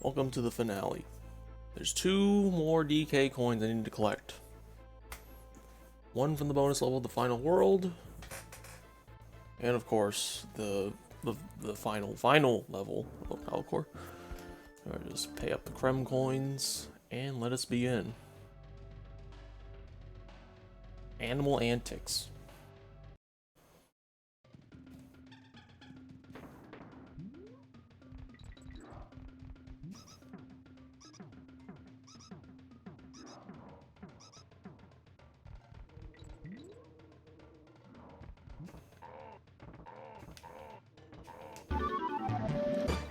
Welcome to the finale. There's 2 more DK coins I need to collect. One from the bonus level of the final world, and of course the final level of Alcor. Alright, just pay up the Creme coins and let us begin. Animal antics.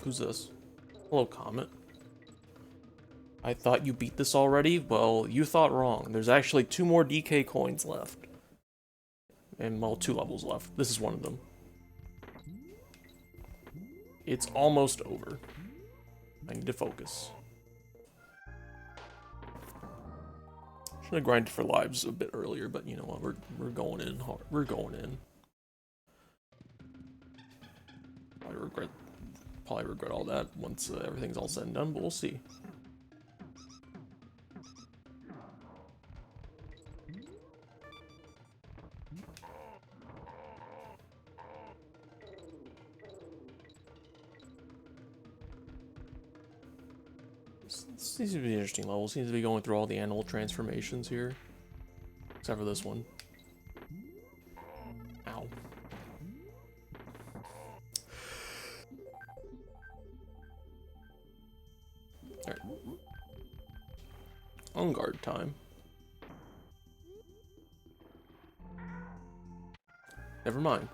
Who's this? Hello, Comet. I thought you beat this already? Well, you thought wrong. There's actually 2 more DK coins left. And, well, 2 levels left. This is one of them. It's almost over. I need to focus. Should have grinded for lives a bit earlier, but you know what? We're going in hard. We're going in. Probably regret all that once everything's all said and done, but we'll see. This seems to be an interesting level. Seems to be going through all the animal transformations here. Except for this one. Ow. Alright. On guard time. Never mind.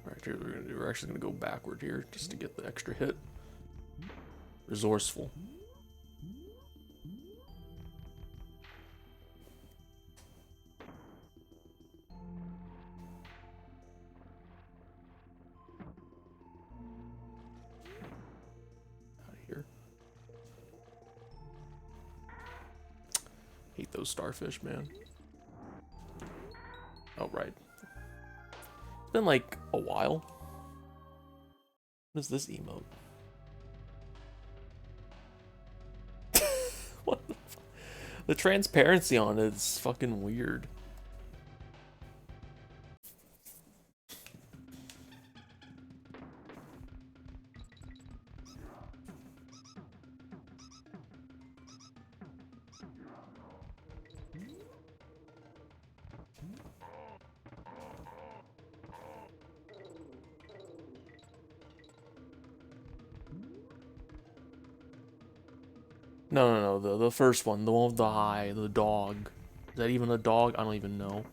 Alright, here's what we're gonna do. We're actually gonna go backward here just to get the extra hit. Resourceful. Out of here. Hate those starfish, man. Oh, right. It's been like a while. What is this emote? What the fuck? The transparency on it is fucking weird. No, the first one, the one with the high, the dog. Is that even a dog? I don't even know.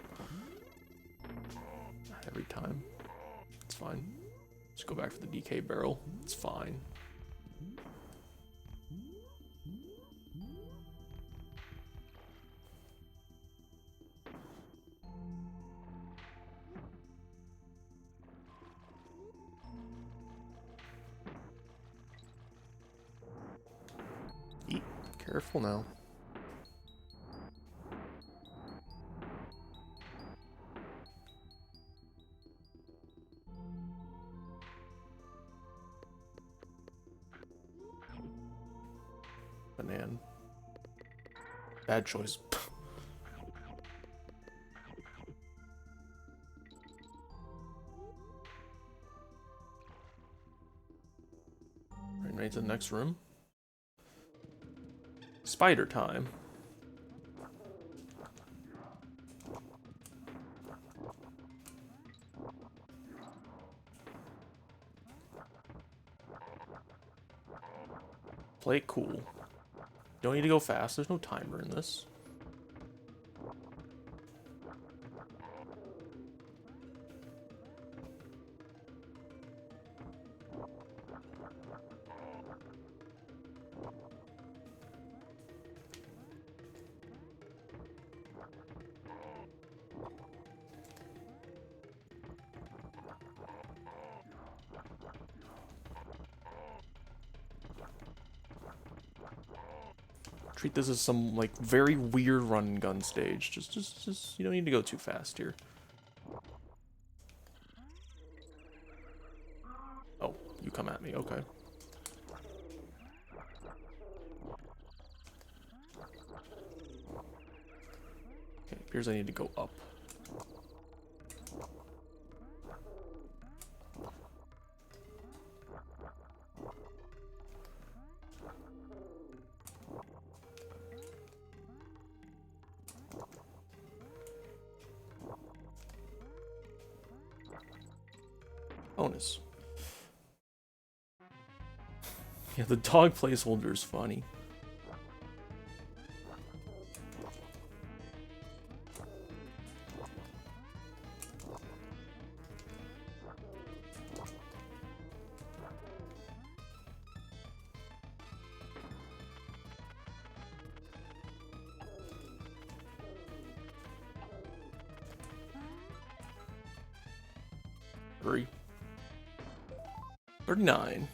Every time. It's fine. Just go back for the DK barrel. It's fine. Careful now. Banana. Bad choice. Right to the next room. Spider time. Play it cool. Don't need to go fast. There's no timer in this. treat this as some, like, very weird run and gun stage. Just, you don't need to go too fast here. Oh, you come at me, okay. Okay, appears I need to go up. Bonus. Yeah, the dog placeholder is funny. Three. 39.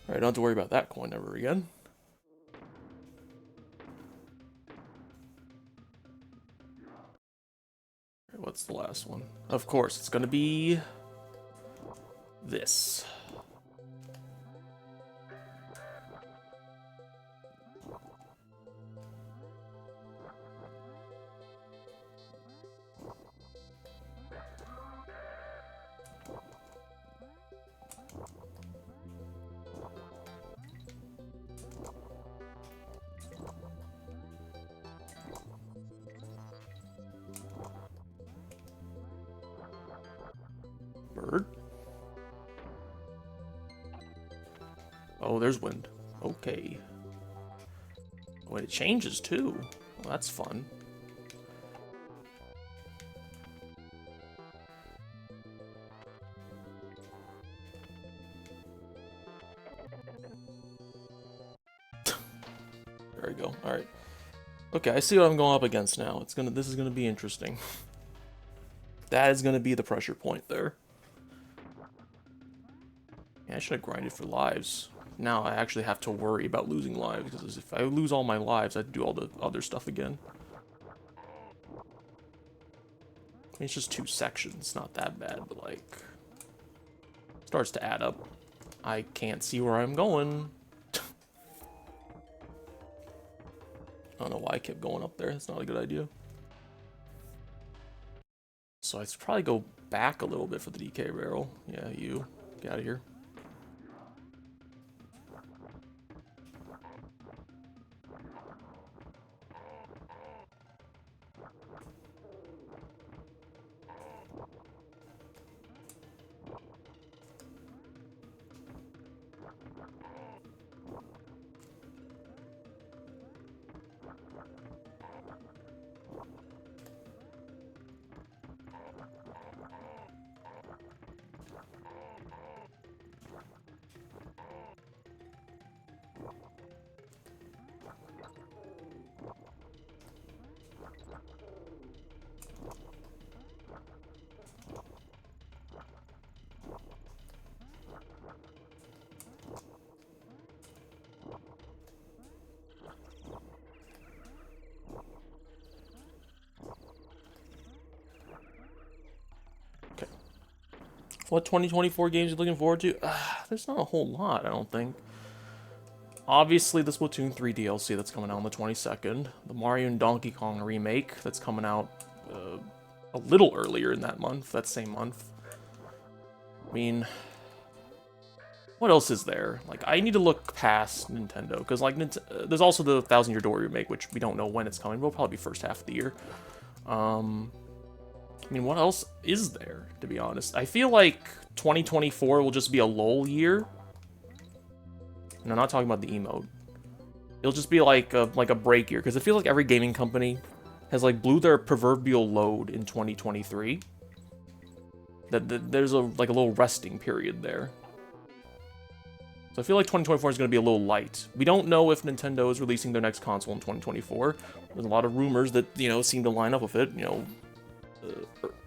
Alright, don't have to worry about that coin ever again. Alright, what's the last one? Of course, it's gonna be this. Bird. Oh, there's wind. Okay. Oh, it changes too. Well, that's fun. There we go. All right. Okay, I see what I'm going up against now. This is gonna be interesting. That is gonna be the pressure point there. Yeah, I should have grinded for lives. Now I actually have to worry about losing lives, because if I lose all my lives, I have to do all the other stuff again. I mean, it's just 2 sections, not that bad, but like, starts to add up. I can't see where I'm going. I don't know why I kept going up there. It's not a good idea. So I should probably go back a little bit for the DK barrel. Yeah, you. Get out of here. What 2024 games are you looking forward to? There's not a whole lot, I don't think. Obviously, the Splatoon 3 DLC that's coming out on the 22nd. The Mario and Donkey Kong remake that's coming out a little earlier in that month, that same month. I mean, what else is there? Like, I need to look past Nintendo, because like, there's also the 1000 Year Door remake, which we don't know when it's coming. Will probably be first half of the year. I mean, what else is there, to be honest? I feel like 2024 will just be a lull year. And I'm not talking about the emote. It'll just be like a break year, because I feel like every gaming company has like blew their proverbial load in 2023. That there's like a little resting period there. So I feel like 2024 is going to be a little light. We don't know if Nintendo is releasing their next console in 2024. There's a lot of rumors that, you know, seem to line up with it. You know,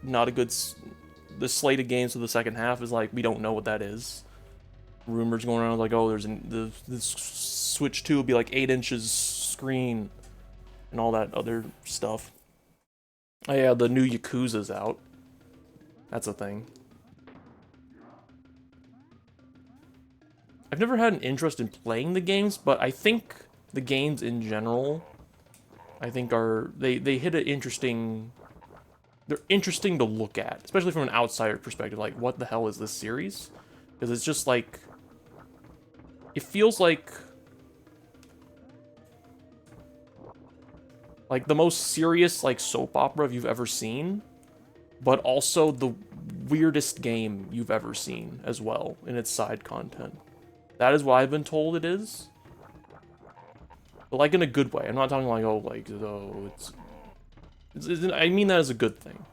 not a good... The slate of games for the second half is like, we don't know what that is. Rumors going around like, oh, the Switch 2 will be like 8 inches screen and all that other stuff. Oh yeah, the new Yakuza's out. That's a thing. I've never had an interest in playing the games, but I think the games in general, I think they hit an interesting... They're interesting to look at, especially from an outsider perspective. Like, what the hell is this series? Because it's just like... It feels like the most serious, like, soap opera you've ever seen, but also the weirdest game you've ever seen as well in its side content. That is what I've been told it is. But, like, in a good way. I'm not talking like, I mean that as a good thing.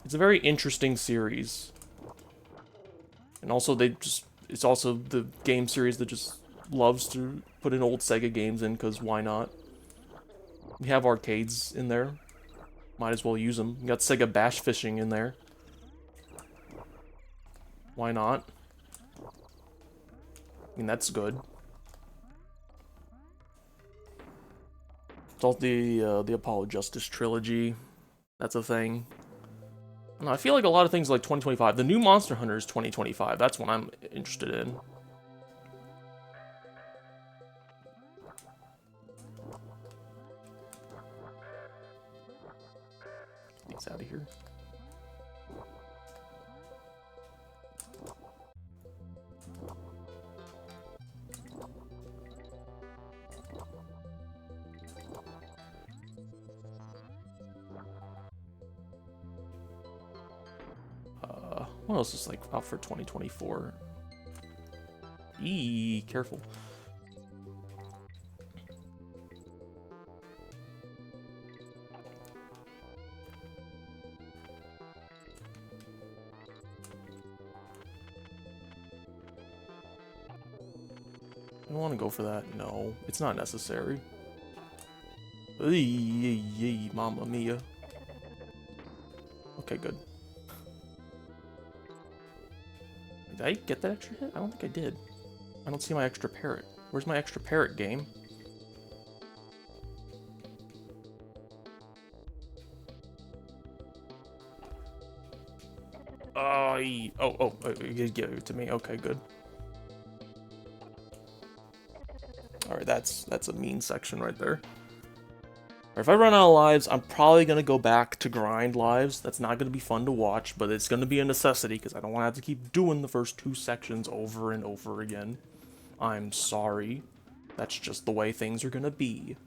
It's a very interesting series. And also, it's also the game series that just loves to put in old Sega games in, because why not? We have arcades in there. Might as well use them. We got Sega Bash Fishing in there. Why not? I mean, that's good. It's also the Apollo Justice trilogy. That's a thing. And I feel like a lot of things like 2025. The new Monster Hunter is 2025. That's what I'm interested in. Get these out of here. What else is like out for 2024? Careful. I don't want to go for that. No, it's not necessary. Mamma mia. Okay, good. Did I get that extra hit? I don't think I did. I don't see my extra parrot. Where's my extra parrot, game? You give it to me. Okay, good. Alright, that's a mean section right there. If I run out of lives, I'm probably going to go back to grind lives. That's not going to be fun to watch, but it's going to be a necessity because I don't want to have to keep doing the first 2 sections over and over again. I'm sorry. That's just the way things are going to be.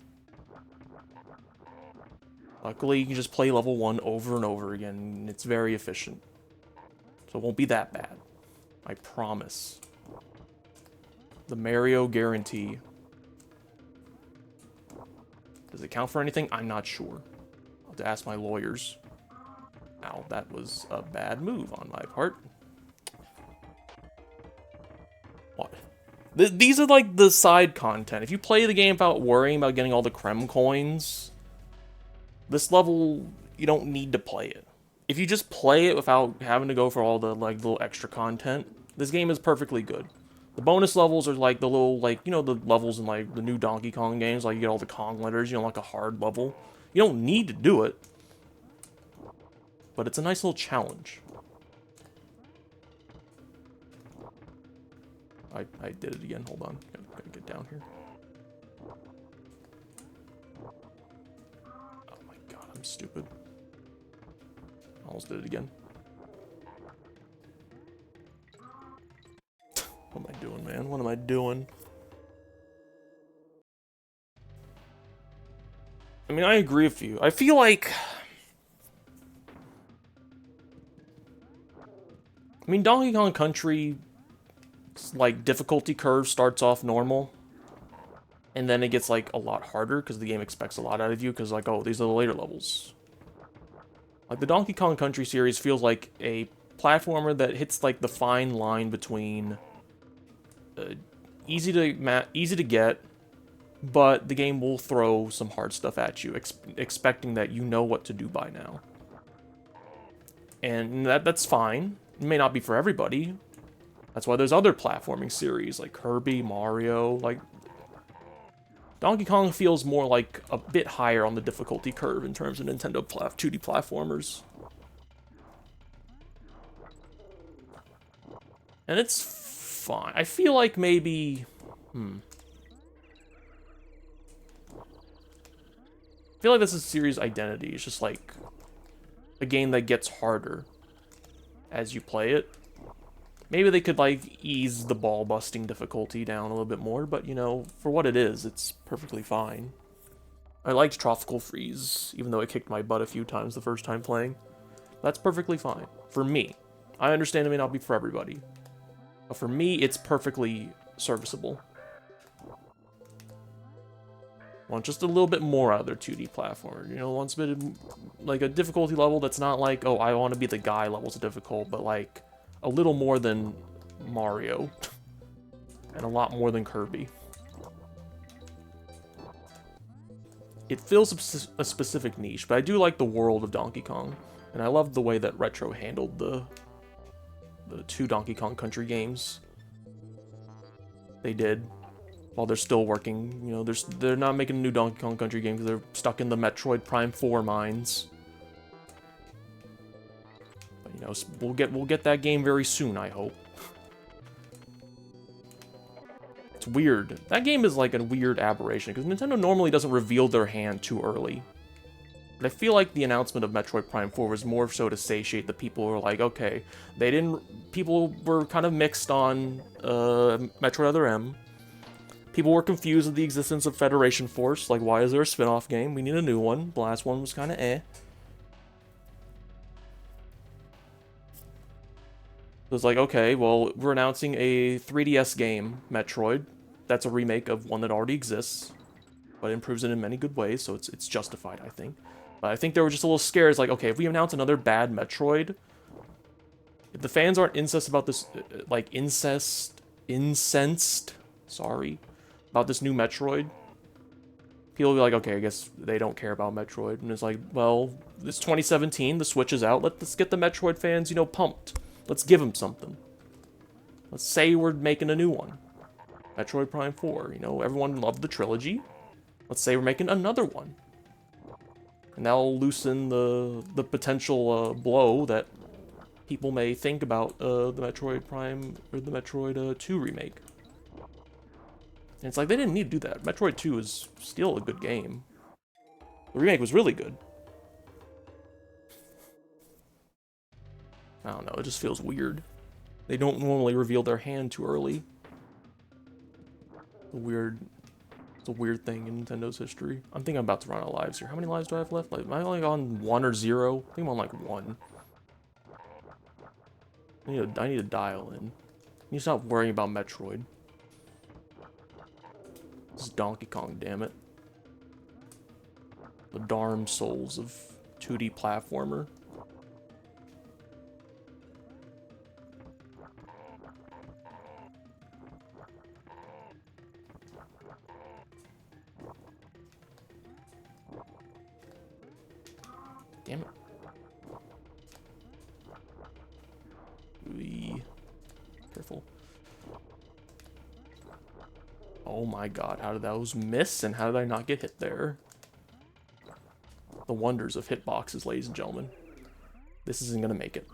Luckily, you can just play level 1 over and over again, and it's very efficient. So it won't be that bad. I promise. The Mario guarantee. Does it count for anything? I'm not sure. I'll have to ask my lawyers. Ow, that was a bad move on my part. What? These are like the side content. If you play the game without worrying about getting all the Creme coins, this level, you don't need to play it. If you just play it without having to go for all the like little extra content, this game is perfectly good. The bonus levels are like the little, like, you know, the levels in like the new Donkey Kong games, like you get all the Kong letters, you know, like a hard level. You don't need to do it, but it's a nice little challenge. I did it again. Hold on, gotta get down here. Oh my god, I'm stupid. Almost did it again. What am I doing, man? What am I doing? I mean, I agree with you. I feel like... I mean, Donkey Kong Country, like, difficulty curve starts off normal. And then it gets, like, a lot harder, because the game expects a lot out of you, because, like, oh, these are the later levels. Like, the Donkey Kong Country series feels like a platformer that hits, like, the fine line between... easy to get, but the game will throw some hard stuff at you, expecting that you know what to do by now. And that's fine. It may not be for everybody. That's why there's other platforming series like Kirby, Mario, like... Donkey Kong feels more like a bit higher on the difficulty curve in terms of Nintendo 2D platformers. And it's fine. I feel like maybe... I feel like this is series identity. It's just like a game that gets harder as you play it. Maybe they could, like, ease the ball-busting difficulty down a little bit more, but, you know, for what it is, it's perfectly fine. I liked Tropical Freeze, even though it kicked my butt a few times the first time playing. That's perfectly fine. For me. I understand it may not be for everybody. But for me, it's perfectly serviceable. Want just a little bit more out of their 2D platformer. You know, wants a bit of, like, a difficulty level that's not like, oh, I want to be the guy levels of difficult, but, like, a little more than Mario. And a lot more than Kirby. It fills a specific niche, but I do like the world of Donkey Kong. And I love the way that Retro handled the two Donkey Kong Country games. They did. While they're still working, you know, they're not making a new Donkey Kong Country game because they're stuck in the Metroid Prime 4 mines. But, you know, we'll get that game very soon, I hope. It's weird. That game is like a weird aberration because Nintendo normally doesn't reveal their hand too early. But I feel like the announcement of Metroid Prime 4 was more so to satiate the people who are like, okay, people were kind of mixed on Metroid Other M. People were confused with the existence of Federation Force, like, why is there a spin-off game? We need a new one. The last one was kind of eh. So it's like, okay, well, we're announcing a 3DS game, Metroid. That's a remake of one that already exists, but improves it in many good ways, so it's justified, I think. But I think they were just a little scared. It's like, okay, if we announce another bad Metroid, if the fans aren't incensed about this, like, incensed, sorry, about this new Metroid, people will be like, okay, I guess they don't care about Metroid. And it's like, well, it's 2017, the Switch is out, let's get the Metroid fans, you know, pumped. Let's give them something. Let's say we're making a new one. Metroid Prime 4, you know, everyone loved the trilogy. Let's say we're making another one. And that'll loosen the potential blow that people may think about the Metroid Prime, or the Metroid 2 remake. And it's like, they didn't need to do that. Metroid 2 is still a good game. The remake was really good. I don't know, it just feels weird. They don't normally reveal their hand too early. It's a weird thing in Nintendo's history. I think I'm about to run out of lives here. How many lives do I have left? Like, am I only on 1 or 0? I think I'm on like 1. I need to dial in. I need to stop worrying about Metroid. This is Donkey Kong, damn it. The darn souls of 2D platformer. Damn it. Careful. Oh my god, how did those miss, and how did I not get hit there? The wonders of hitboxes, ladies and gentlemen. This isn't gonna make it.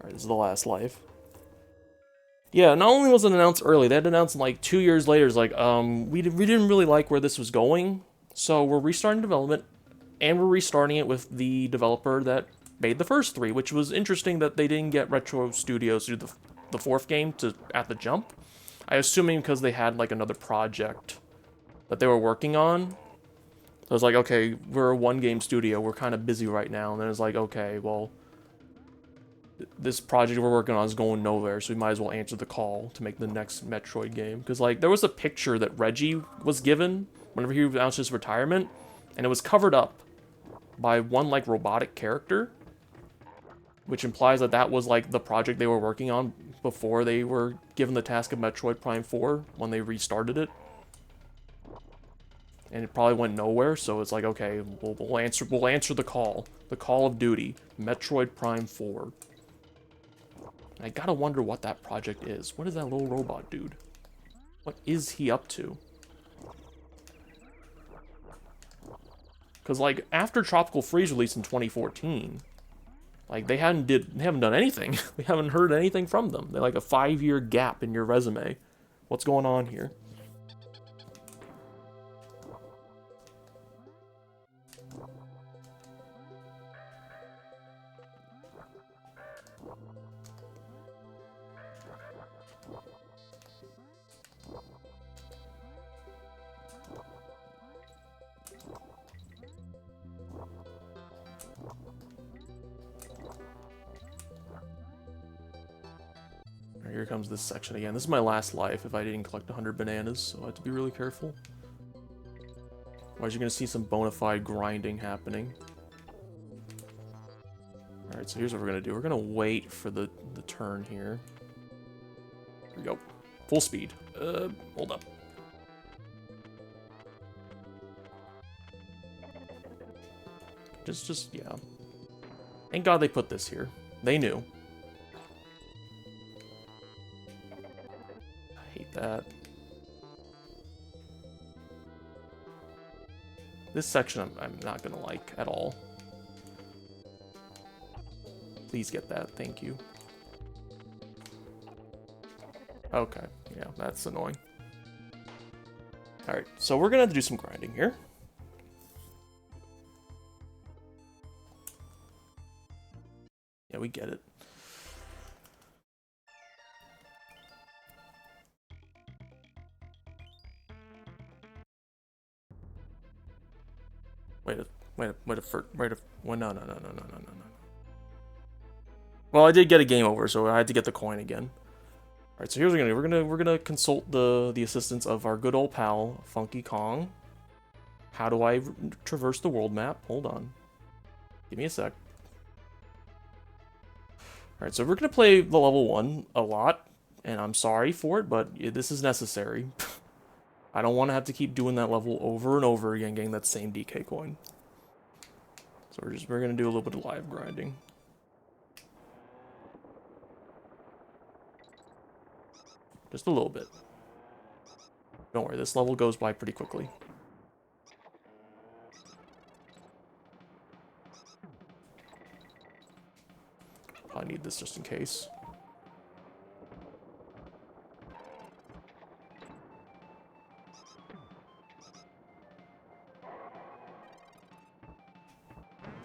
Alright, this is the last life. Yeah, not only was it announced early, they had announced like 2 years later, it's like, we didn't really like where this was going, so we're restarting development, and we're restarting it with the developer that made the first 3, which was interesting that they didn't get Retro Studios to do the 4th game at the jump. I assuming because they had like another project that they were working on. So I was like, okay, we're a 1-game studio, we're kind of busy right now, and then it's like, okay, well, this project we're working on is going nowhere, so we might as well answer the call to make the next Metroid game. Because, like, there was a picture that Reggie was given whenever he announced his retirement, and it was covered up by one, like, robotic character, which implies that that was, like, the project they were working on before they were given the task of Metroid Prime 4, when they restarted it. And it probably went nowhere, so it's like, okay, we'll answer the call of duty, Metroid Prime 4. I gotta wonder what that project is. What is that little robot dude? What is he up to? Because, like, after Tropical Freeze released in 2014, like, they haven't done anything. We haven't heard anything from them. They're like a 5-year gap in your resume. What's going on here? Here comes this section again. This is my last life if I didn't collect 100 bananas, so I have to be really careful. Otherwise, you're going to see some bona fide grinding happening. Alright, so here's what we're going to do. We're going to wait for the turn here. Here we go. Full speed. Hold up. Yeah. Thank God they put this here. They knew. That. This section I'm not gonna like at all. Please get that, thank you. Okay, yeah, that's annoying. Alright, so we're gonna have to do some grinding here. Yeah, we get it. No. Well, I did get a game over, so I had to get the coin again. Alright, so here's what we're gonna do. We're gonna consult the assistance of our good old pal, Funky Kong. How do I traverse the world map? Hold on. Give me a sec. Alright, so we're gonna play the level 1 a lot, and I'm sorry for it, but this is necessary. I don't want to have to keep doing that level over and over again, getting that same DK coin. So we're gonna do a little bit of live grinding. Just a little bit. Don't worry, this level goes by pretty quickly. I need this just in case.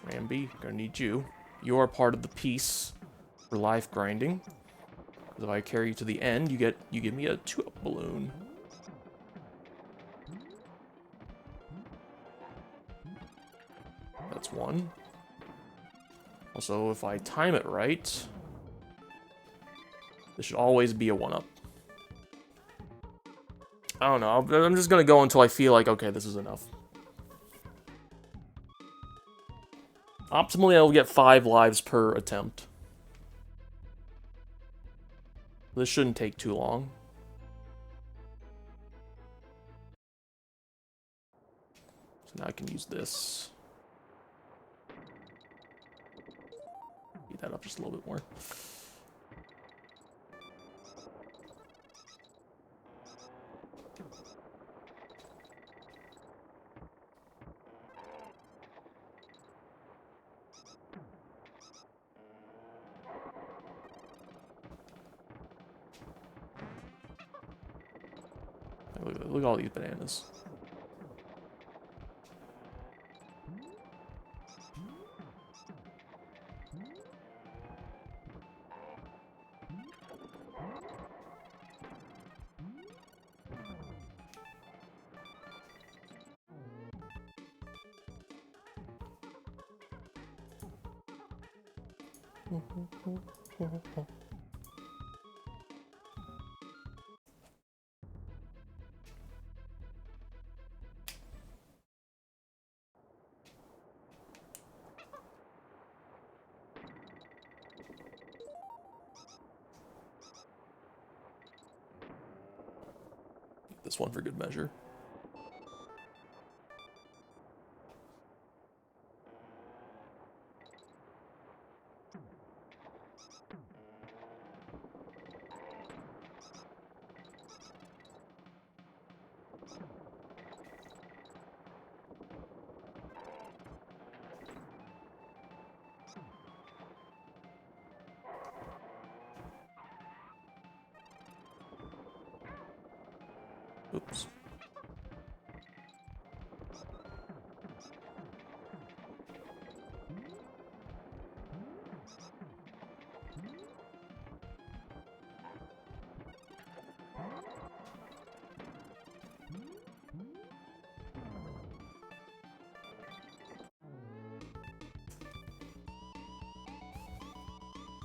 Ramby, gonna need you. You are part of the piece for life grinding. Because if I carry you to the end, you give me a 2-up balloon. That's 1. Also, if I time it right, this should always be a 1-up. I don't know. I'm just gonna go until I feel like, okay, this is enough. Optimally, I will get 5 lives per attempt. This shouldn't take too long. So now I can use this. Speed that up just a little bit more. Look at all these bananas. This one for good measure. Oops.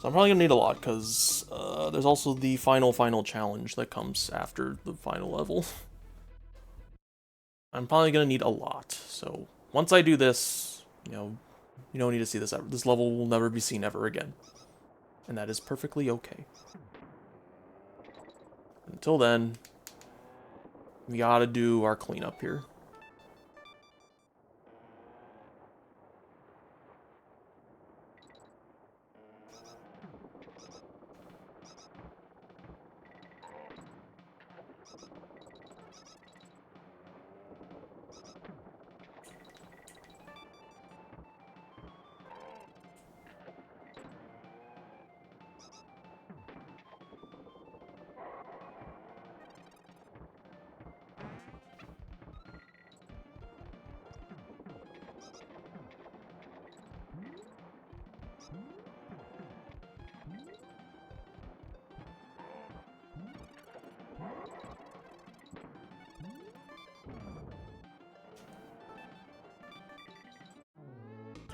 So I'm probably gonna need a lot, because there's also the final challenge that comes after the final level. I'm probably gonna need a lot, so once I do this, you don't need to see this ever. This level will never be seen ever again. And that is perfectly okay. Until then, we gotta do our cleanup here.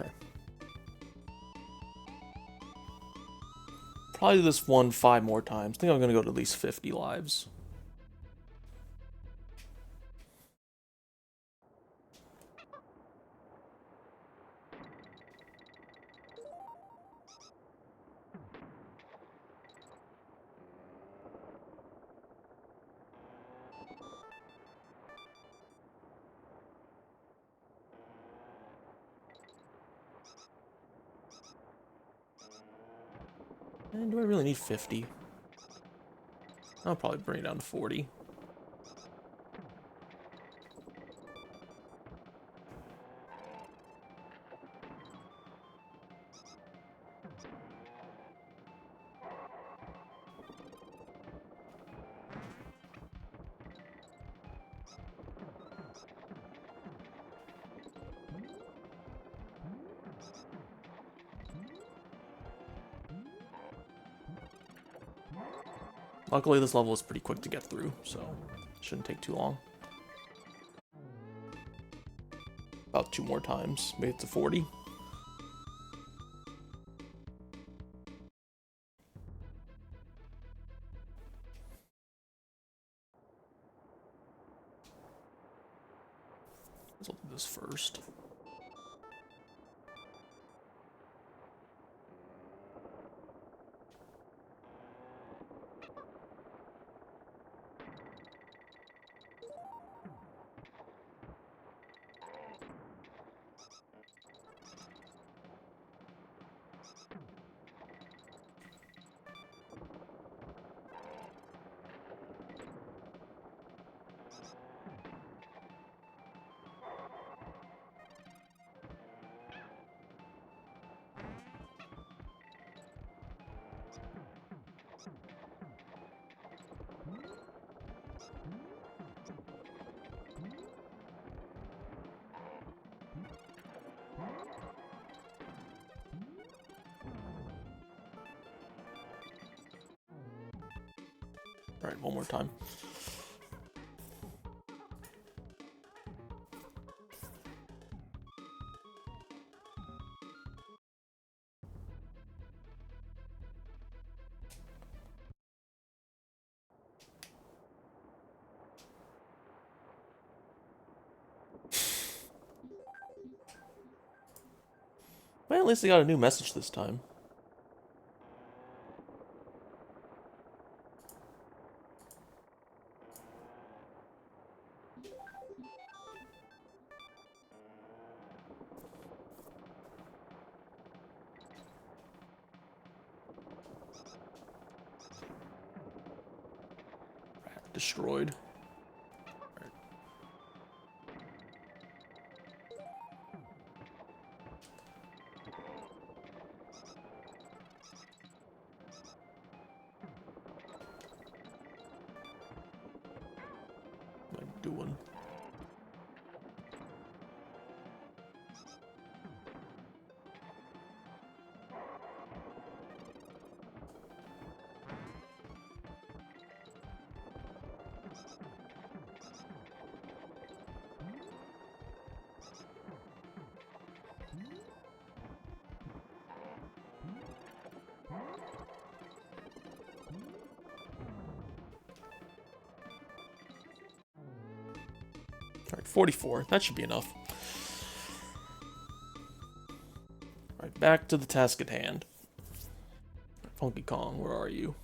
Okay. Probably do this one 5 more times. I think I'm gonna go to at least 50 lives. And do I really need 50? I'll probably bring it down to 40. Luckily, this level is pretty quick to get through, so it shouldn't take too long. About 2 more times, make it to 40. Let's look at this first. Alright, one more time. Well, at least I got a new message this time. Destroyed. Right. What am I doing? Alright, 44. That should be enough. Alright, back to the task at hand. Funky Kong, where are you?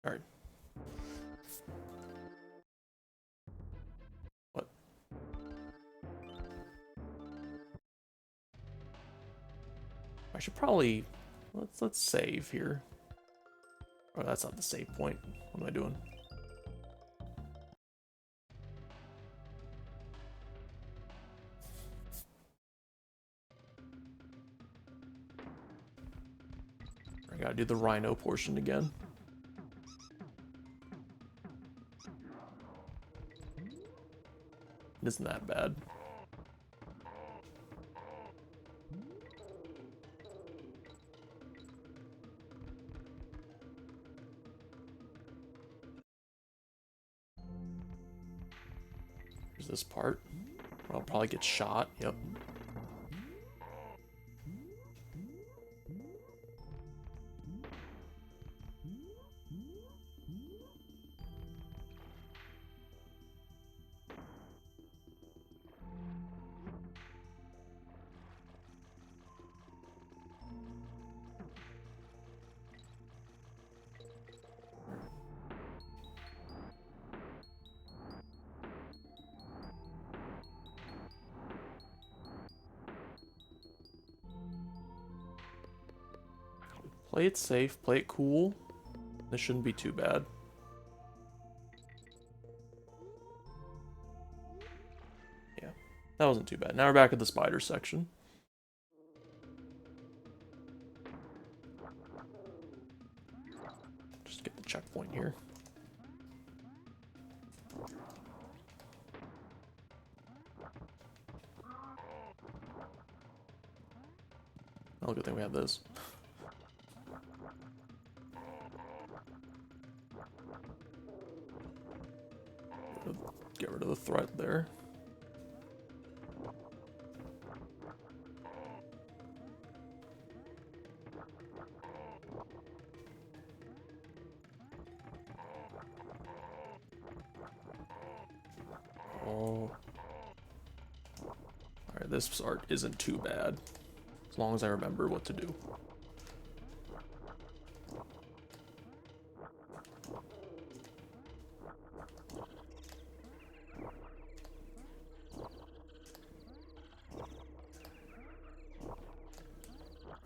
Alright. What? I should probably let's save here. Oh, that's not the save point. What am I doing? I gotta do the rhino portion again. It isn't that bad. There's this part. I'll probably get shot. Yep. Play it safe, play it cool. This shouldn't be too bad. Yeah, that wasn't too bad. Now we're back at the spider section. Just get the checkpoint here. Oh, good thing we have this. Get rid of the threat there. Oh. Alright, this art isn't too bad. As long as I remember what to do.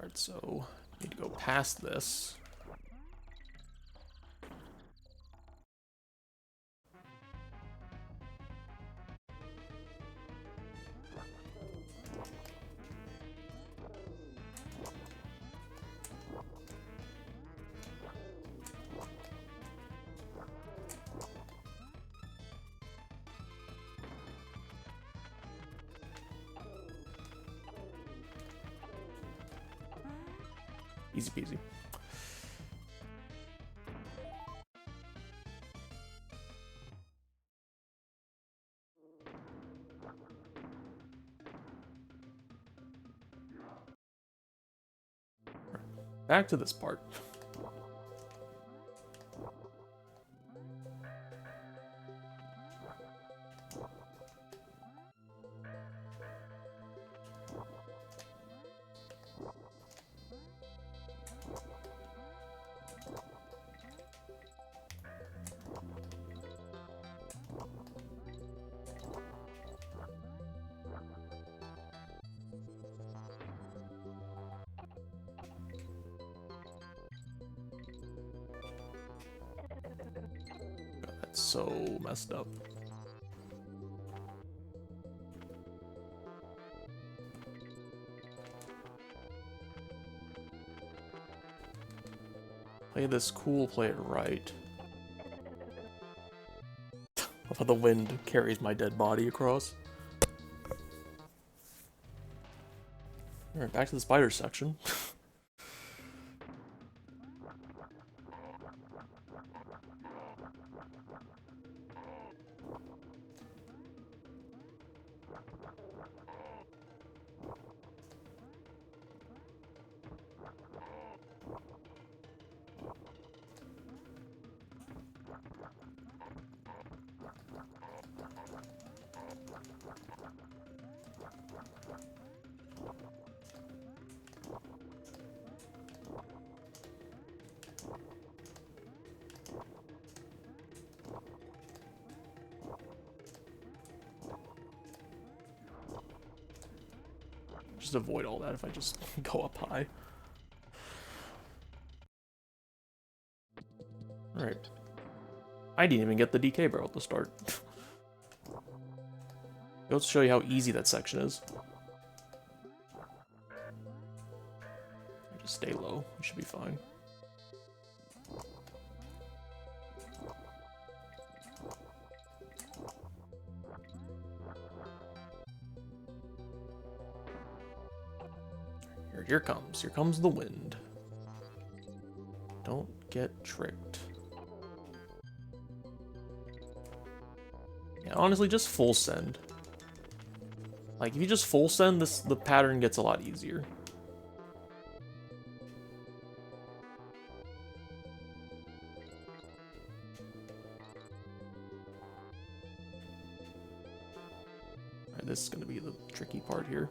Alright, so need to go past this. Easy peasy. Back to this part. It's so messed up. Play this cool, play it right. Love how the wind carries my dead body across. Alright, back to the spider section. Just avoid all that if I just go up high. Alright. I didn't even get the DK barrel at the start. Let's show you how easy that section is. Just stay low, you should be fine. Here comes the wind. Don't get tricked. Yeah, honestly, just full send. Like, if you just full send, the pattern gets a lot easier. Alright, this is gonna be the tricky part here.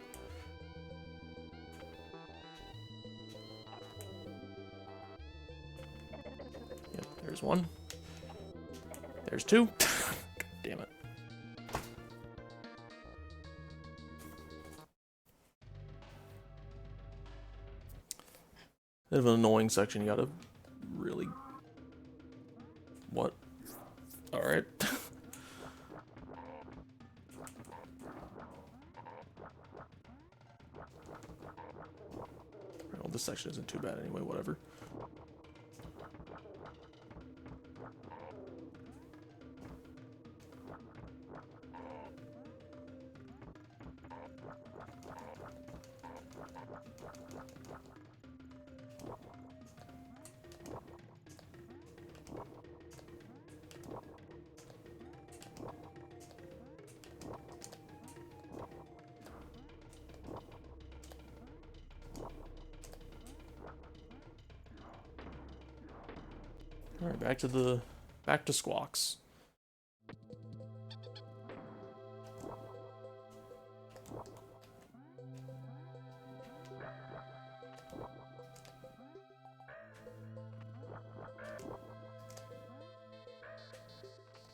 Yep, there's one. There's two. God damn it. Bit of an annoying section, you gotta really... What? Alright. Well, this section isn't too bad anyway, whatever. Alright, back to squawks.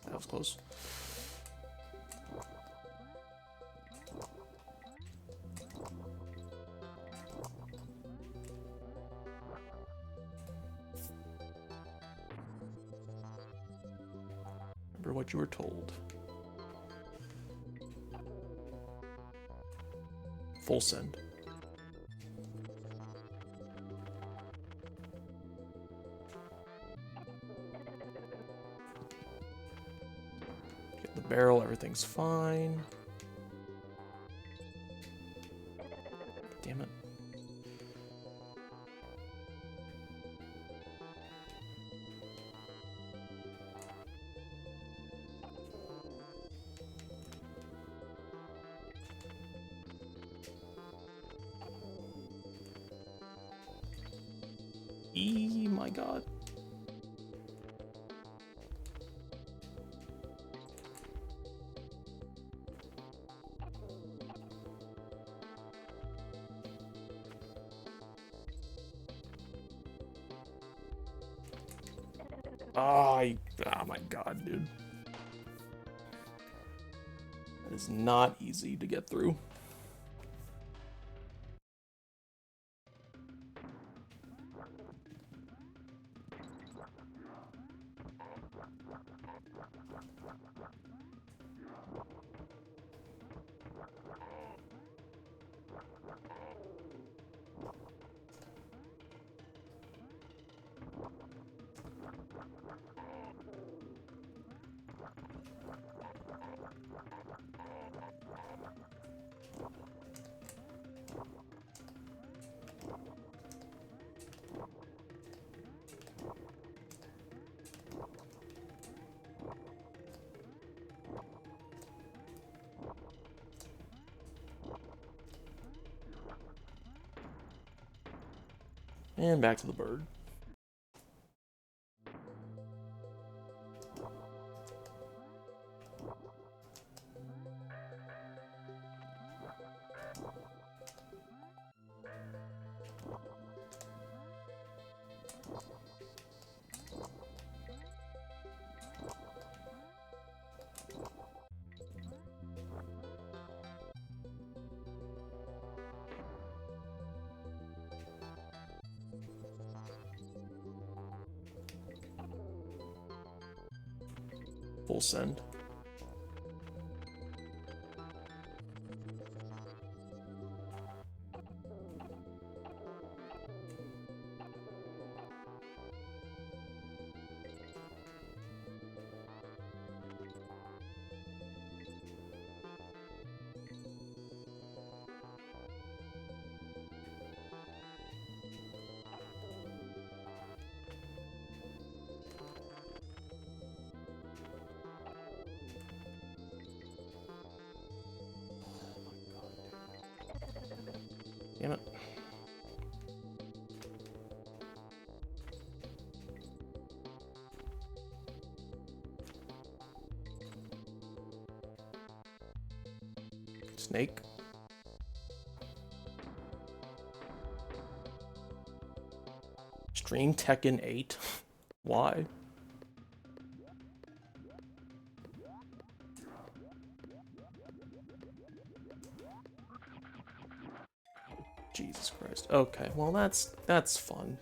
That was close. Remember what you were told. Full send. Get the barrel, everything's fine. Damn it. My god. Oh my god, dude. That is not easy to get through. And back to the bird. Full send. Damn it. Snake. Stream Tekken 8? Why? Jesus Christ. Okay, well that's fun.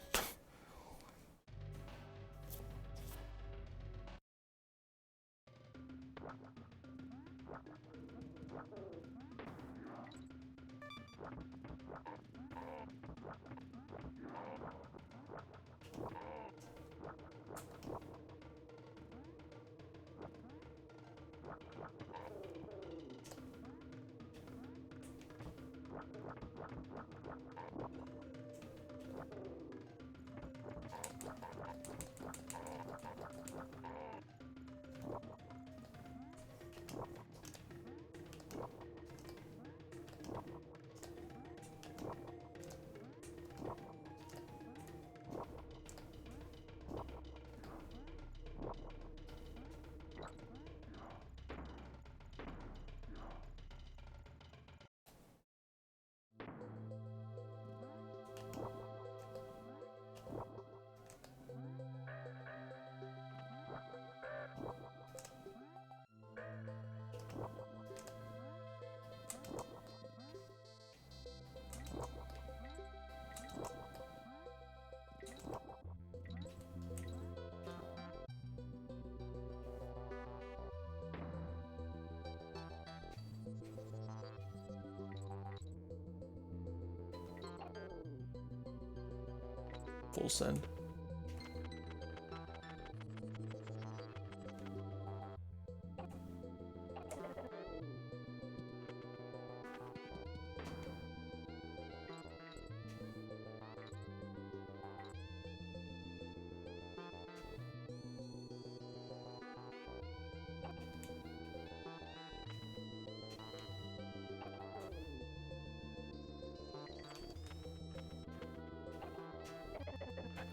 Full send.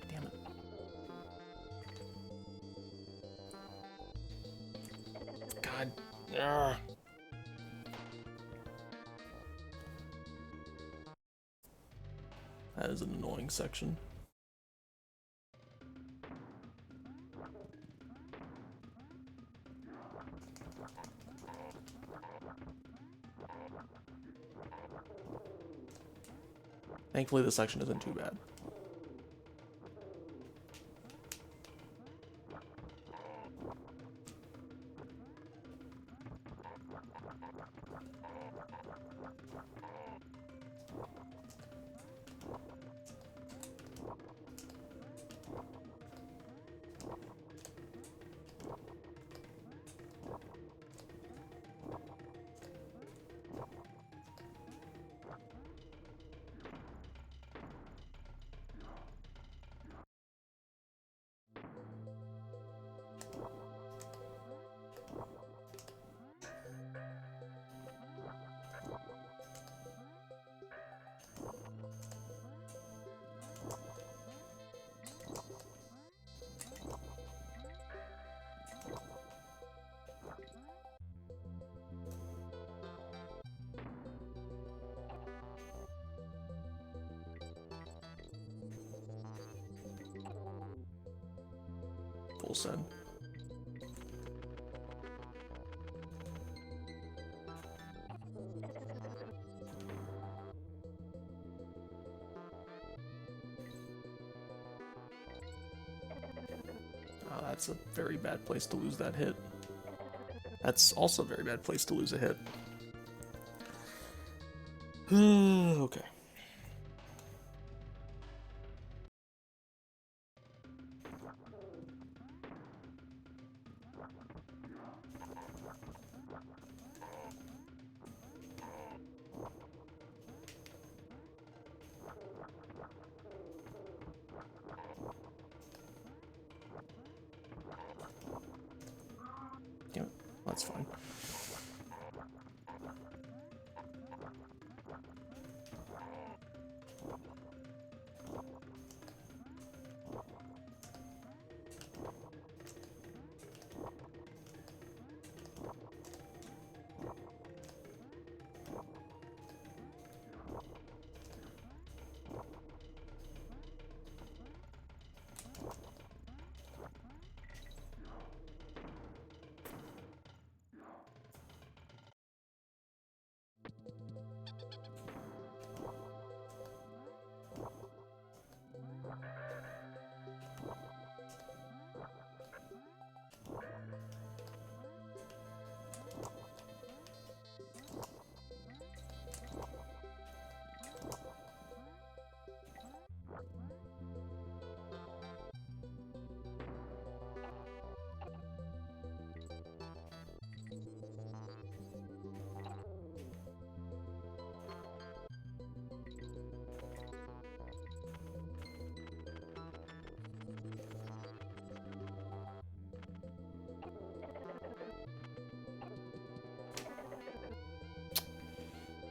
Damn it. God. Ugh. That is an annoying section. Thankfully, this section isn't too bad. we'll send. Oh, that's a very bad place to lose that hit. That's also a very bad place to lose a hit. Okay. Damn it. That's fine.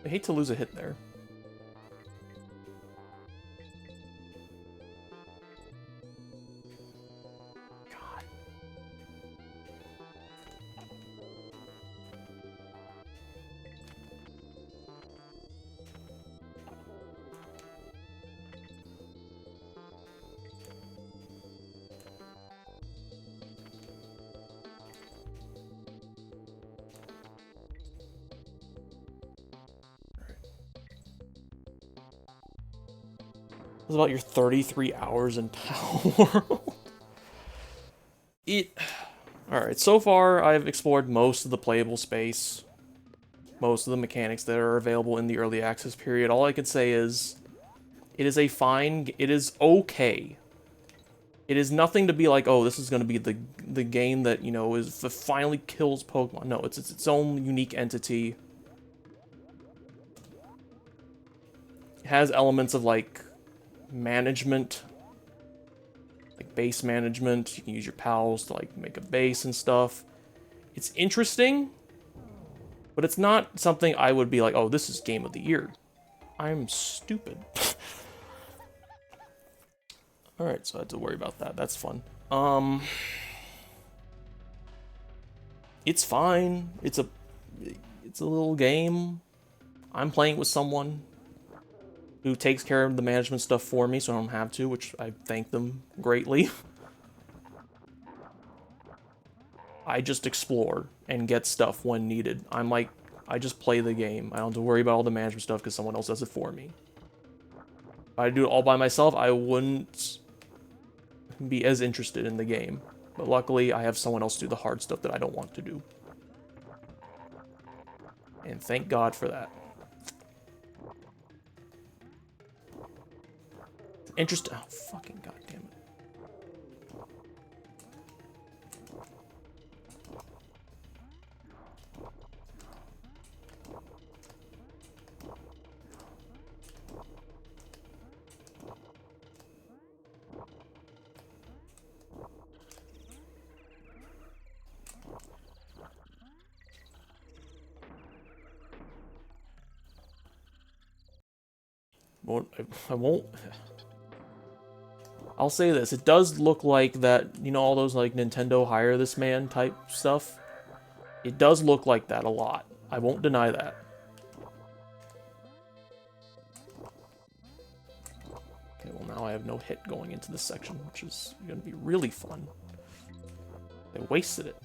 I hate to lose a hit there. God. It's about your 33 hours in Town World. Alright, so far I've explored most of the playable space. Most of the mechanics that are available in the early access period. All I can say is, it is okay. It is nothing to be like, oh, this is going to be the game that, you know, finally kills Pokemon. No, it's its own unique entity. It has elements of, like, management, like base management. You can use your pals to like make a base and stuff. It's interesting, but it's not something I would be like, oh, this is game of the year. I'm stupid. Alright, so I had to worry about that. That's fun. It's fine. It's a little game. I'm playing with someone who takes care of the management stuff for me, so I don't have to, which I thank them greatly. I just explore and get stuff when needed. I'm like, I just play the game. I don't have to worry about all the management stuff because someone else does it for me. If I do it all by myself, I wouldn't be as interested in the game. But luckily, I have someone else do the hard stuff that I don't want to do. And thank God for that. Interesting. Oh, fucking goddamn it. I won't. I'll say this, it does look like that, you know, all those, like, Nintendo Hire This Man type stuff? It does look like that a lot. I won't deny that. Okay, well now I have no hit going into this section, which is going to be really fun. They wasted it.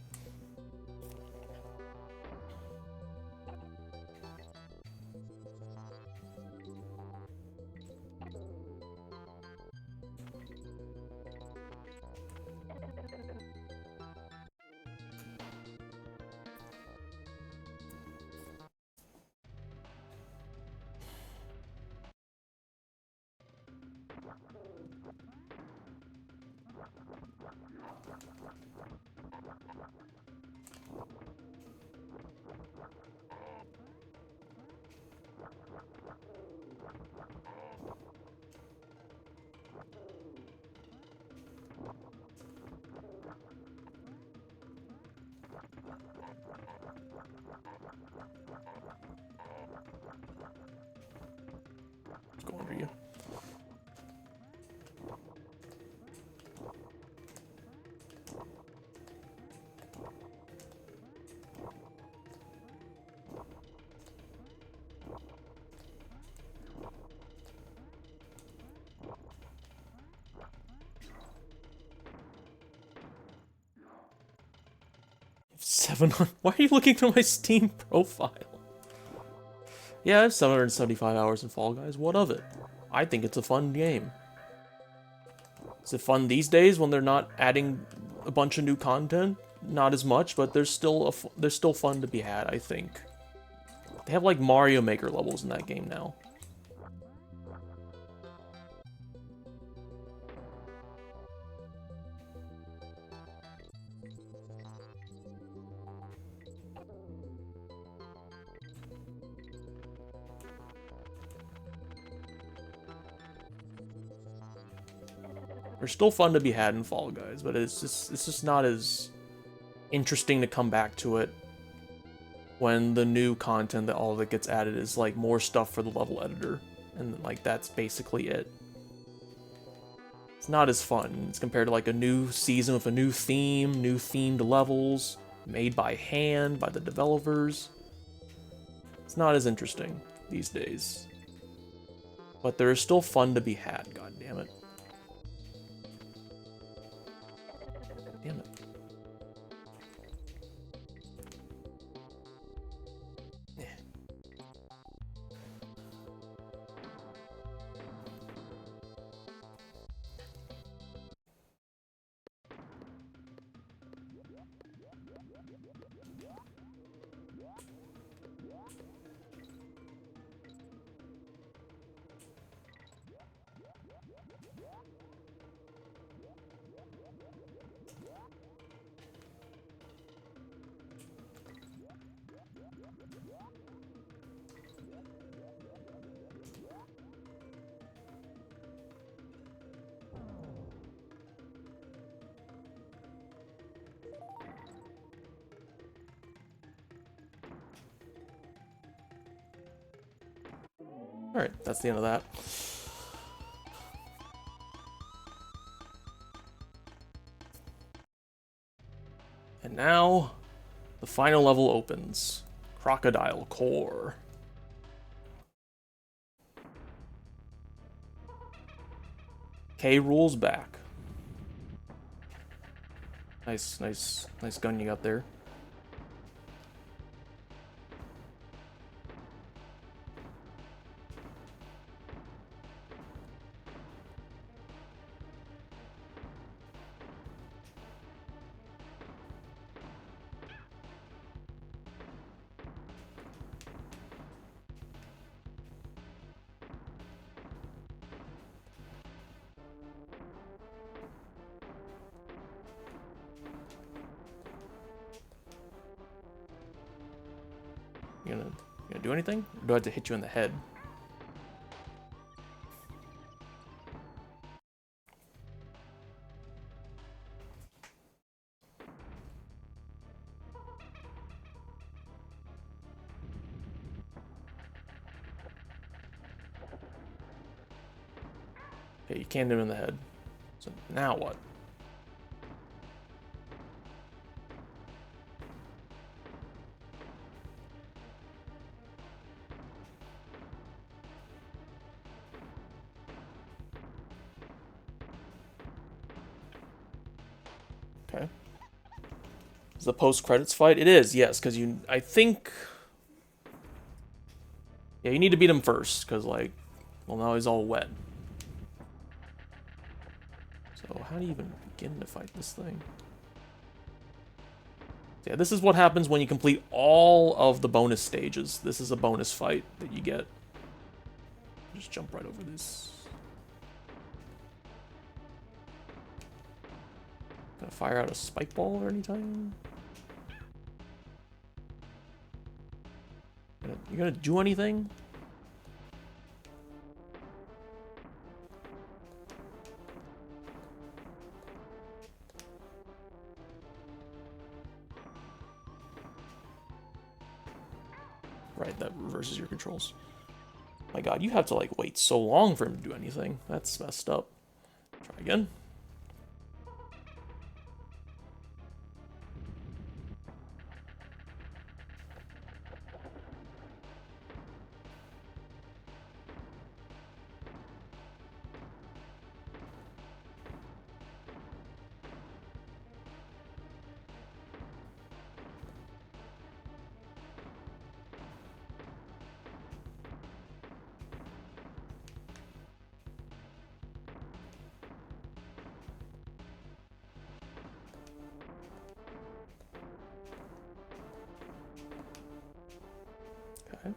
Let's go under you. Why are you looking through my Steam profile? Yeah, I have 775 hours in Fall Guys. What of it? I think it's a fun game. Is it fun these days when they're not adding a bunch of new content? Not as much, but there's still fun to be had, I think. They have like Mario Maker levels in that game now. They're still fun to be had in Fall Guys, but it's just not as interesting to come back to it when the new content that all that gets added is like more stuff for the level editor, and like that's basically it. It's not as fun. It's compared to like a new season with a new theme, new themed levels, made by hand by the developers. It's not as interesting these days, but there is still fun to be had. God damn it! Damn it. Alright, that's the end of that. And now, the final level opens. Crocodile Core. Rool's back. Nice gun you got there. You gonna do anything? Or do I have to hit you in the head? Okay, you canned him in the head. So now what? Okay. Is the post-credits fight? It is, yes, because I think... Yeah, you need to beat him first, because, like, well, now he's all wet. So, how do you even begin to fight this thing? Yeah, this is what happens when you complete all of the bonus stages. This is a bonus fight that you get. Just jump right over this. Gonna fire out a spike ball or anytime? You gonna do anything? Right, that reverses your controls. My god, you have to, like, wait so long for him to do anything. That's messed up. Try again. Okay.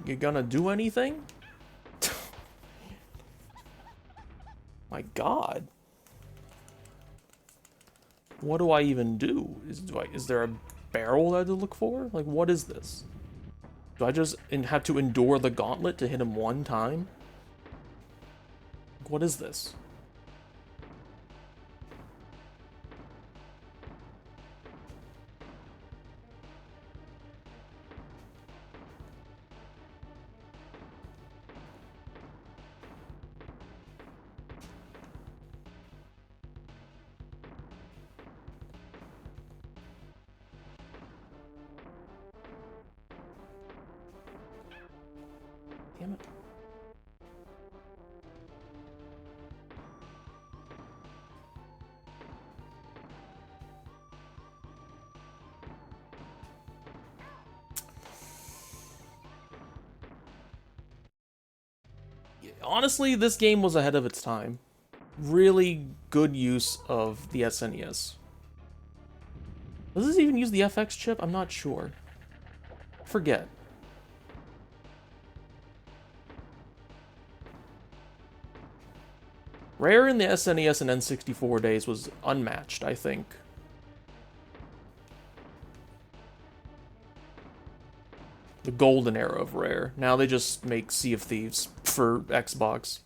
You gonna do anything? My god. What do I even do? Is there a barrel that I have to look for? Like, what is this? Do I just have to endure the gauntlet to hit him one time? What is this? Damn it. Honestly, this game was ahead of its time. Really good use of the SNES. Does this even use the FX chip? I'm not sure. Forget. Rare in the SNES and N64 days was unmatched, I think. The golden era of Rare. Now they just make Sea of Thieves for Xbox.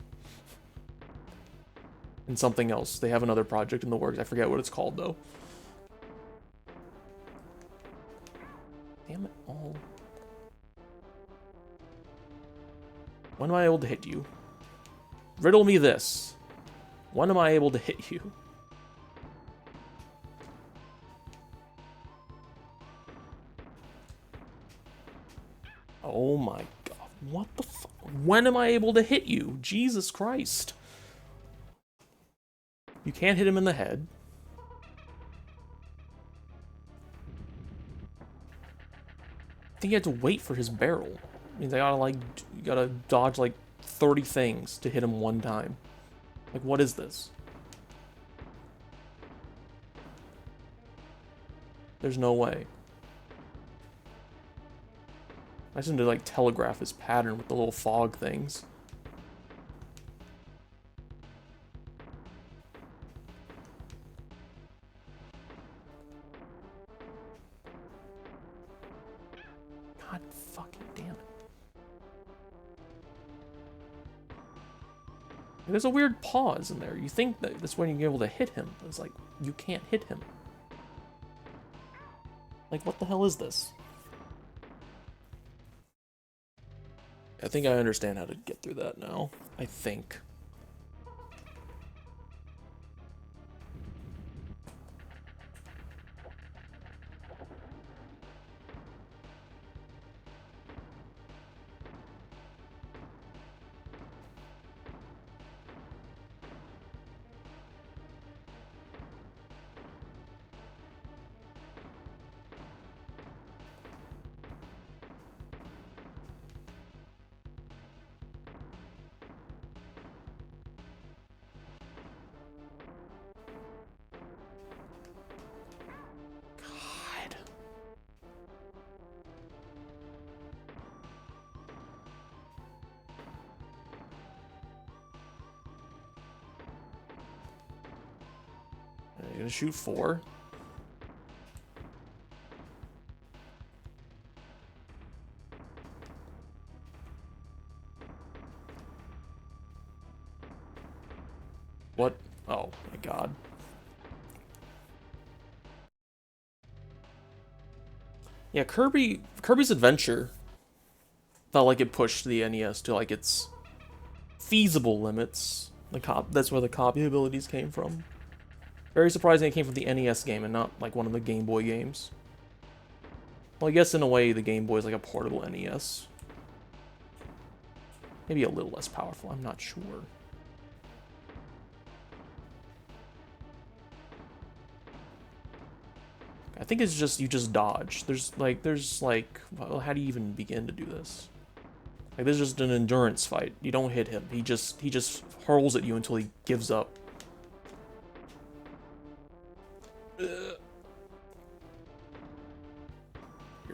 And something else. They have another project in the works. I forget what it's called, though. Damn it all. When am I able to hit you? Riddle me this. When am I able to hit you? Oh my god. What the fuck? When am I able to hit you? Jesus Christ. You can't hit him in the head. I think you have to wait for his barrel. It means I gotta, like, you gotta dodge, like, 30 things to hit him one time. Like, what is this? There's no way. I just need to, like, telegraph his pattern with the little fog things. God fucking damn it. There's a weird pause in there. You think that that's when you're able to hit him. It's like, you can't hit him. Like, what the hell is this? I think I understand how to get through that now. I think. gonna shoot 4. What? Oh my god. Yeah, Kirby's Adventure felt like it pushed the NES to like its feasible limits. That's where the copy abilities came from. Very surprising it came from the NES game and not like one of the Game Boy games. Well, I guess in a way the Game Boy is like a portable NES. Maybe a little less powerful, I'm not sure. I think it's just, you just dodge. There's like, well, how do you even begin to do this? Like, this is just an endurance fight. You don't hit him. He just hurls at you until he gives up. Here's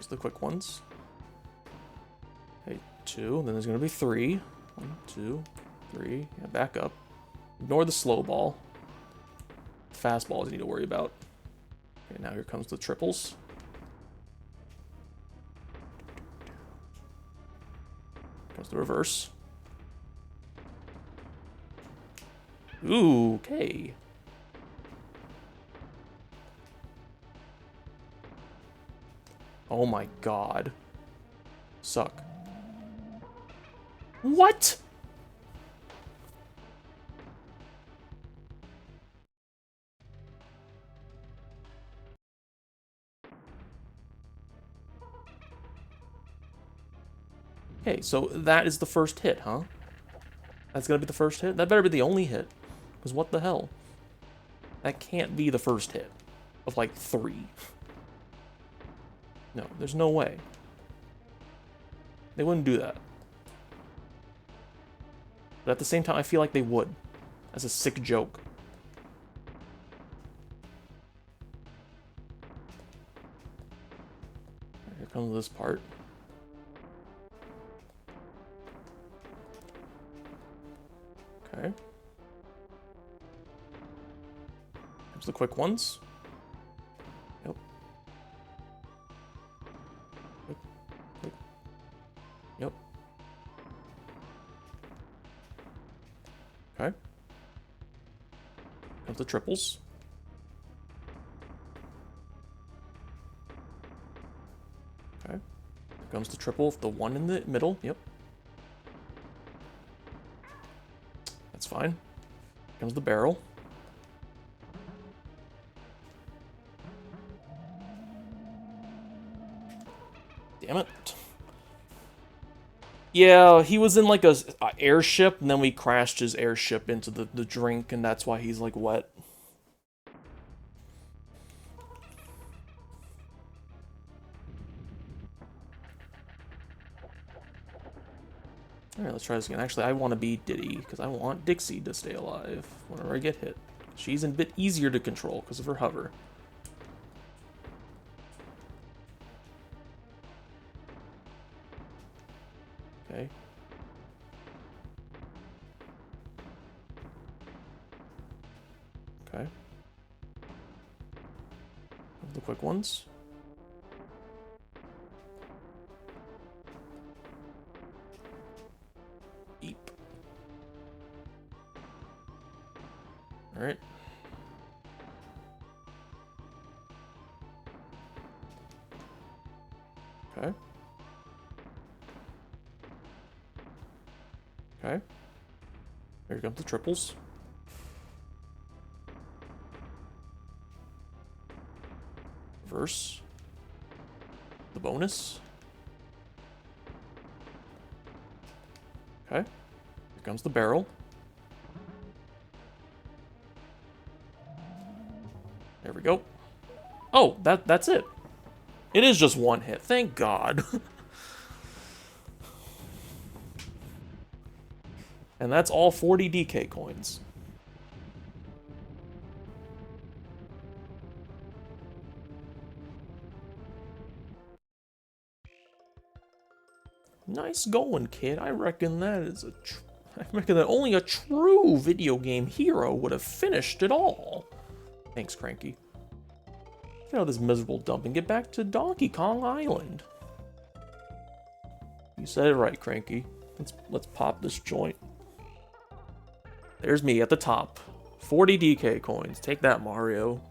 the quick ones. Okay, 2, then there's gonna be 3. 1, 2, 3. Yeah, back up. Ignore the slow ball. Fastballs you need to worry about. Okay, now here comes the triples. Comes the reverse. Ooh, okay. Oh my god. Suck. What? Okay, so that is the first hit, huh? That's gonna be the first hit? That better be the only hit. Because what the hell? That can't be the first hit of like 3. No, there's no way. They wouldn't do that. But at the same time, I feel like they would. As a sick joke. Here comes this part. Okay. Here's the quick ones. Yep. Yep. Okay. Comes the triples. Okay. Here comes the triple, the 1 in the middle. Yep. That's fine. Here comes the barrel. Damn it. Yeah, he was in like a airship, and then we crashed his airship into the drink, and that's why he's like wet. Alright, let's try this again. Actually, I want to be Diddy, because I want Dixie to stay alive whenever I get hit. She's a bit easier to control because of her hover. Okay. Okay. The quick ones. Beep. All right. Okay. Okay. Here comes the triples. Reverse. The bonus. Okay. Here comes the barrel. There we go. Oh, that's it. It is just 1 hit. Thank God. And that's all 40 DK coins. Nice going, kid. I reckon that is I reckon that only a true video game hero would have finished it all. Thanks, Cranky. Get out of this miserable dump and get back to Donkey Kong Island. You said it right, Cranky. Let's pop this joint. There's me at the top. 40 DK coins. Take that, Mario.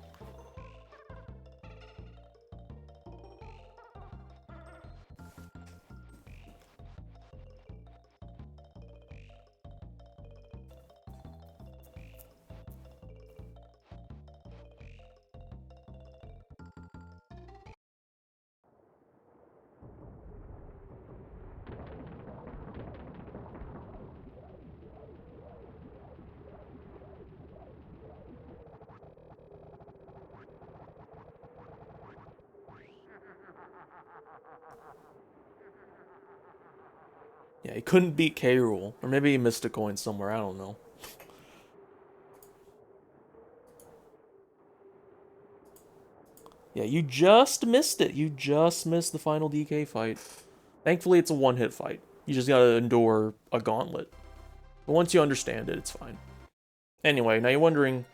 Yeah, he couldn't beat K. Rool. Or maybe he missed a coin somewhere, I don't know. Yeah, you just missed it. You just missed the final DK fight. Thankfully, it's a one-hit fight. You just gotta endure a gauntlet. But once you understand it, it's fine. Anyway, now you're wondering,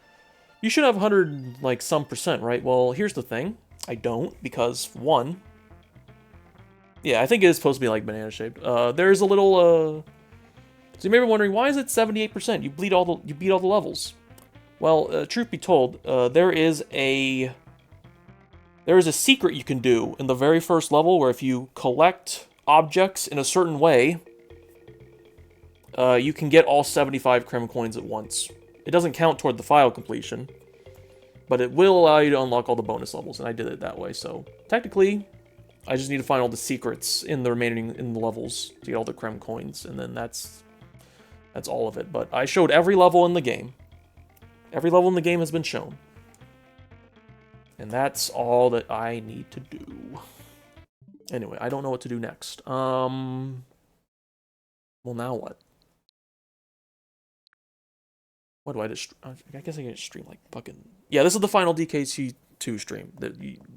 you should have 100, like, some percent, right? Well, here's the thing. I don't, because, one... Yeah, I think it is supposed to be, like, banana-shaped. There's a little, So you may be wondering, why is it 78%? You beat all the levels. Well, truth be told, there is a secret you can do in the very first level where if you collect objects in a certain way, you can get all 75 Creme coins at once. It doesn't count toward the file completion, but it will allow you to unlock all the bonus levels, and I did it that way, so technically, I just need to find all the secrets in the remaining levels to get all the Creme coins, and then that's all of it. But I showed every level in the game. Every level in the game has been shown. And that's all that I need to do. Anyway, I don't know what to do next. Well, now what? What do I just... I guess I can just stream like fucking... Yeah, this is the final DKC2 stream.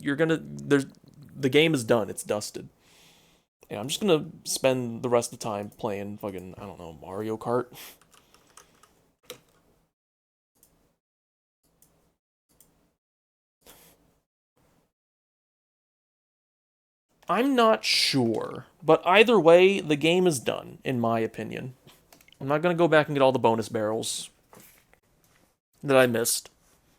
You're gonna... The game is done. It's dusted. Yeah, I'm just gonna spend the rest of the time playing fucking, I don't know, Mario Kart. I'm not sure, but either way, the game is done, in my opinion. I'm not gonna go back and get all the bonus barrels that I missed.